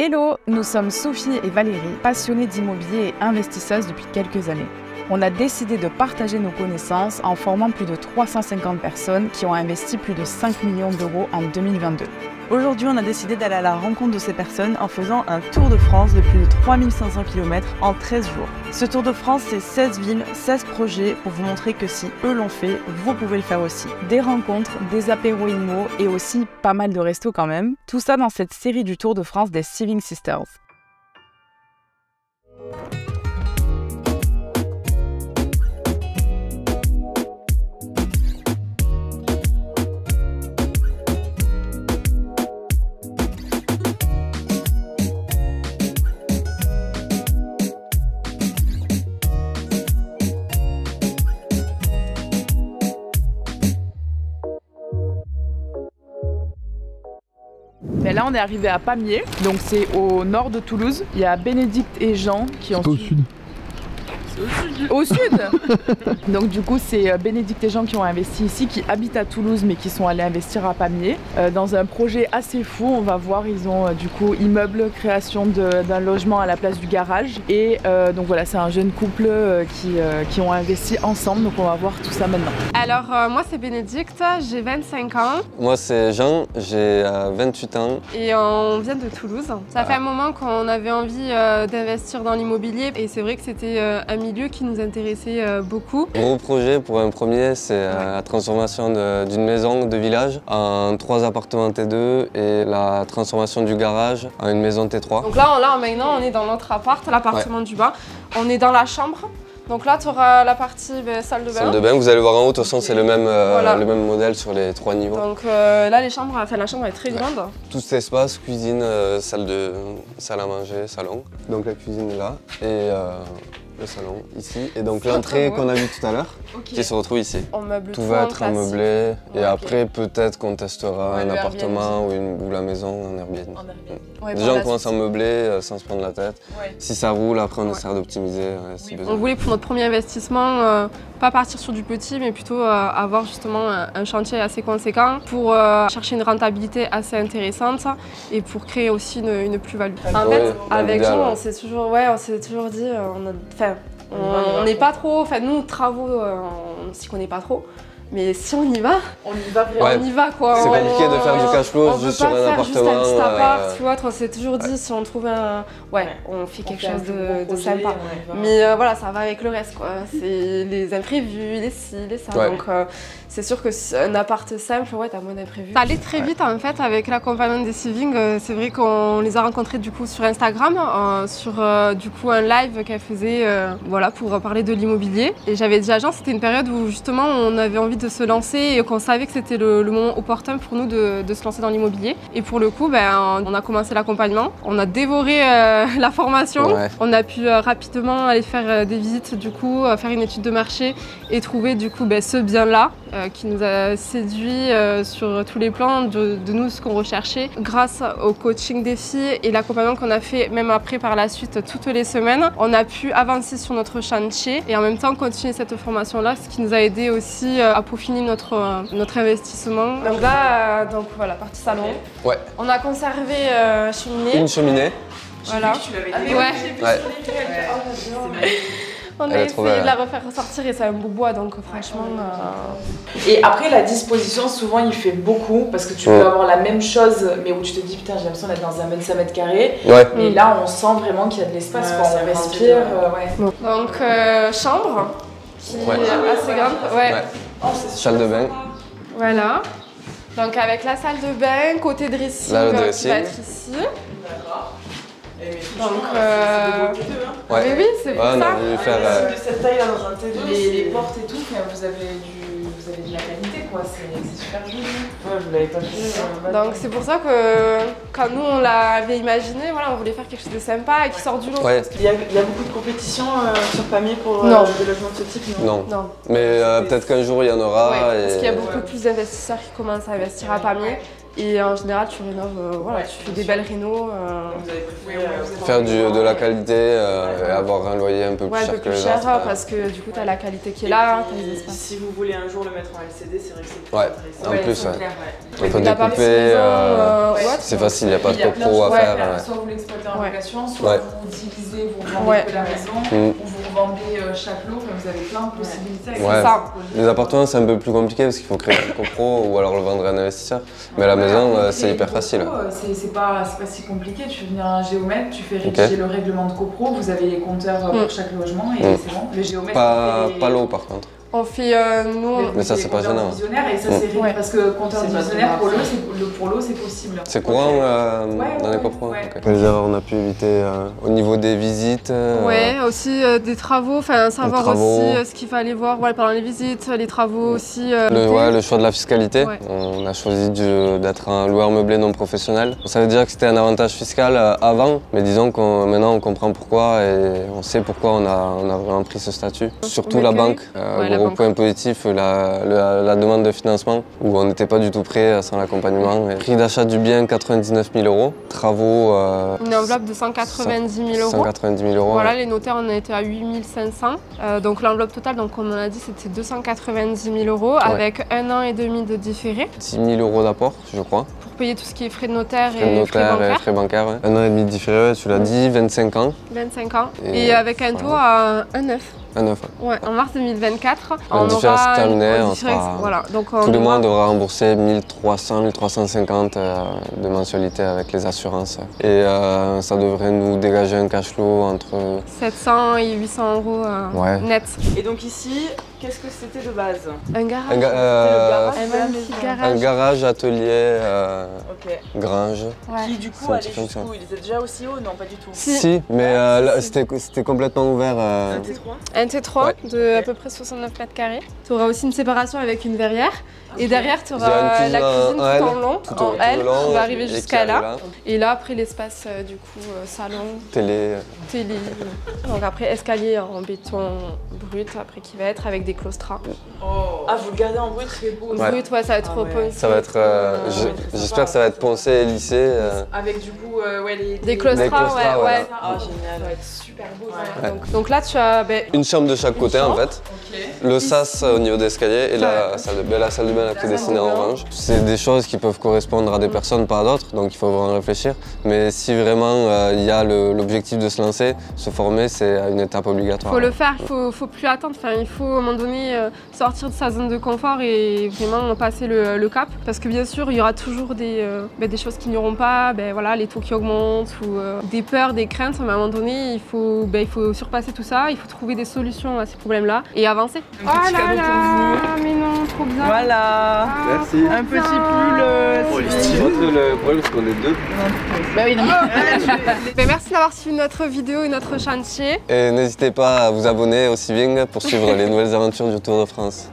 Hello, nous sommes Sophie et Valérie, passionnées d'immobilier et investisseuses depuis quelques années. On a décidé de partager nos connaissances en formant plus de 350 personnes qui ont investi plus de 5 millions d'euros en 2022. Aujourd'hui, on a décidé d'aller à la rencontre de ces personnes en faisant un tour de France de plus de 3500 km en 13 jours. Ce tour de France, c'est 16 villes, 16 projets pour vous montrer que si eux l'ont fait, vous pouvez le faire aussi. Des rencontres, des apéros immo et aussi pas mal de restos quand même. Tout ça dans cette série du Tour de France des Siving Sisters. Mais là on est arrivé à Pamiers, donc c'est au nord de Toulouse. Il y a Bénédicte et Jean qui ont... Au sud. Au sud. Donc du coup c'est Bénédicte et Jean qui ont investi ici, qui habitent à Toulouse mais qui sont allés investir à Pamiers dans un projet assez fou. On va voir, ils ont du coup immeuble, création d'un logement à la place du garage et donc voilà, c'est un jeune couple qui ont investi ensemble, donc on va voir tout ça maintenant. Alors moi c'est Bénédicte, j'ai 25 ans. Moi c'est Jean, j'ai 28 ans. Et on vient de Toulouse. Ça fait un moment qu'on avait envie d'investir dans l'immobilier et c'est vrai que c'était un milieu qui nous intéressait beaucoup. Gros projet pour un premier, c'est la transformation d'une maison de village en 3 appartements T2 et la transformation du garage en une maison T3. Donc là maintenant on est dans notre appart, l'appartement du bas. On est dans la chambre. Donc là tu auras la partie salle de bain. Salle de bain, vous allez voir en haut, de toute façon c'est le même modèle sur les 3 niveaux. Donc là la chambre est très grande. Tout cet espace, cuisine, salle à manger, salon. Donc la cuisine est là et le salon ici. Et donc l'entrée qu'on a vue tout à l'heure qui se retrouve ici. Tout va être ameublé et après peut-être qu'on testera un appartement ou la maison en Airbnb. Déjà on commence à meubler sans se prendre la tête. Si ça roule, après on essaiera d'optimiser si besoin. On voulait pour notre premier investissement pas partir sur du petit mais plutôt avoir justement un chantier assez conséquent pour chercher une rentabilité assez intéressante et pour créer aussi une plus-value. En fait, avec Jean, on s'est toujours dit, on n'est pas trop, nous travaux, on s'y connaît pas trop. Mais si on y va, on y va vraiment. On y va quoi. C'est compliqué de faire du cash flow juste sur un appartement. Juste un petit appart ou autre. On s'est toujours dit si on trouve on fait quelque chose de sympa. Mais voilà, ça va avec le reste quoi. C'est les imprévus, les ci, les ça. Donc c'est sûr que un appart simple, t'as moins d'imprévus. Ça allait très vite en fait avec l'accompagnement des Siving. C'est vrai qu'on les a rencontrés du coup sur Instagram, sur du coup un live qu'elle faisait pour parler de l'immobilier. Et j'avais dit à Jean, c'était une période où justement on avait envie de se lancer et qu'on savait que c'était le moment opportun pour nous de se lancer dans l'immobilier. Et pour le coup, on a commencé l'accompagnement, on a dévoré la formation, on a pu rapidement aller faire des visites, du coup, faire une étude de marché et trouver du coup ce bien-là qui nous a séduit sur tous les plans de nous, ce qu'on recherchait. Grâce au coaching des filles et l'accompagnement qu'on a fait même après par la suite toutes les semaines, on a pu avancer sur notre chantier et en même temps continuer cette formation-là, ce qui nous a aidé aussi à peaufiner notre investissement. Donc là, voilà, partie salon. On a conservé cheminée. Une cheminée. Voilà. On a essayé de la refaire ressortir et c'est un beau bois donc franchement... Et après la disposition, souvent il fait beaucoup parce que tu peux avoir la même chose mais où tu te dis putain j'ai l'impression d'être dans un 25 m². Mais là on sent vraiment qu'il y a de l'espace, on respire. Donc chambre qui est assez grande. Salle de bain. Voilà. Donc avec la salle de bain, côté dressing qui va être ici. D'accord. Donc, oui, c'est pour ça. Cette taille-là dans un T2, les portes et tout, vous avez de la qualité, quoi. C'est super joli. Vous l'avez pas fait. Donc c'est pour ça que quand nous on l'avait imaginé, on voulait faire quelque chose de sympa et qui sort du lot. Il y a beaucoup de compétitions sur Pamiers pour des logements de ce type, non. Mais peut-être qu'un jour il y en aura. Parce qu'il y a beaucoup plus d'investisseurs qui commencent à investir à Pamiers. Et en général, tu rénoves, voilà, tu fais des belles rénos. Faire de la qualité et avoir un loyer un peu plus cher que les autres. Parce que du coup, tu as la qualité qui est là, tu as les espaces. Si vous voulez un jour le mettre en LCD, c'est vrai que c'est en plus, on peut découper, c'est facile, il n'y a pas de copro à faire. Soit vous l'exploitez en location, soit vous divisez, vous revendez que la maison, ou vous revendez chaque lot, vous avez plein de possibilités avec ça. Les appartements, c'est un peu plus compliqué parce qu'il faut créer un copro ou alors le vendre à un investisseur. Mais la maison, c'est hyper facile. C'est pas si compliqué, tu fais venir un géomètre, tu fais rédiger le règlement de copro, vous avez les compteurs pour chaque logement et c'est bon. Le géomètre pas l'eau par contre. On fait, mais ça c'est pas gênant. Et ça c'est parce que compteur divisionnaire pour l'eau c'est possible. C'est courant dans les copros. Quelles erreurs on a pu éviter au niveau des visites? Ouais, aussi des travaux, enfin savoir aussi ce qu'il fallait voir pendant les visites, les travaux aussi. Le choix de la fiscalité. On a choisi d'être un loueur meublé non professionnel. On savait déjà que c'était un avantage fiscal avant, mais disons que maintenant on comprend pourquoi et on sait pourquoi on a vraiment pris ce statut. Surtout la banque. Gros point positif, la demande de financement, où on n'était pas du tout prêt sans l'accompagnement. Prix d'achat du bien, 99 000 €. Travaux... une enveloppe de 190 000 €. 190 000 €. Voilà, les notaires, on a été à 8 500. Donc l'enveloppe totale, donc, comme on a dit, c'était 290 000 € avec 1 an et demi de différé. 10 000 € d'apport, je crois. Pour payer tout ce qui est frais de notaire et frais bancaires. 1 an et demi de différé, tu l'as dit, 25 ans. 25 ans. Et avec un taux à 1,9. Ouais, en mars 2024, on aura terminée, voilà. Donc tous les mois on devra rembourser 1300, 1350 de mensualité avec les assurances. Et ça devrait nous dégager un cash flow entre 700 et 800 € net. Et donc ici, qu'est-ce que c'était de base? Un garage. Un garage, atelier, grange. Qui du coup allait jusqu'où? Il était déjà aussi haut? Non, pas du tout. Si, mais c'était complètement ouvert. Un T3 de à peu près 69 mètres carrés. Tu auras aussi une séparation avec une verrière. Et derrière, tu auras la cuisine tout en long, en L, qui va arriver jusqu'à là. Et là, après, l'espace, du coup, salon, télé. Donc après, escalier en béton brut, après qui va être avec des claustras. Ah, vous le gardez en brut, c'est beau. Brut, ça va être poncé. Ça va être, j'espère que ça va être poncé et lissé. Avec du coup, des claustras, ouais. Ah, génial. Ça va être super beau. Donc là, tu as une chambre de chaque côté en fait. Le sas au niveau d'escalier et la salle de bain qui est dessinée en orange. C'est des choses qui peuvent correspondre à des personnes, pas à d'autres, donc il faut vraiment réfléchir. Mais si vraiment il y a l'objectif de se lancer, se former, c'est une étape obligatoire. Il faut le faire, il faut plus attendre. Enfin, il faut à un moment donné sortir de sa zone de confort et vraiment passer le cap. Parce que bien sûr, il y aura toujours des choses qui n'iront pas, voilà, les taux qui augmentent ou des peurs, des craintes. Mais à un moment donné, il faut surpasser tout ça, il faut trouver des solutions à ces problèmes-là et avancer. Un petit cadeau pour vous. Mais non, trop bien. Voilà. Merci. Un petit pull. Le problème, c'est qu'on est deux. Bah oui, non. Merci d'avoir suivi notre vidéo et notre chantier. Et n'hésitez pas à vous abonner au Siving pour suivre les nouvelles aventures du Tour de France.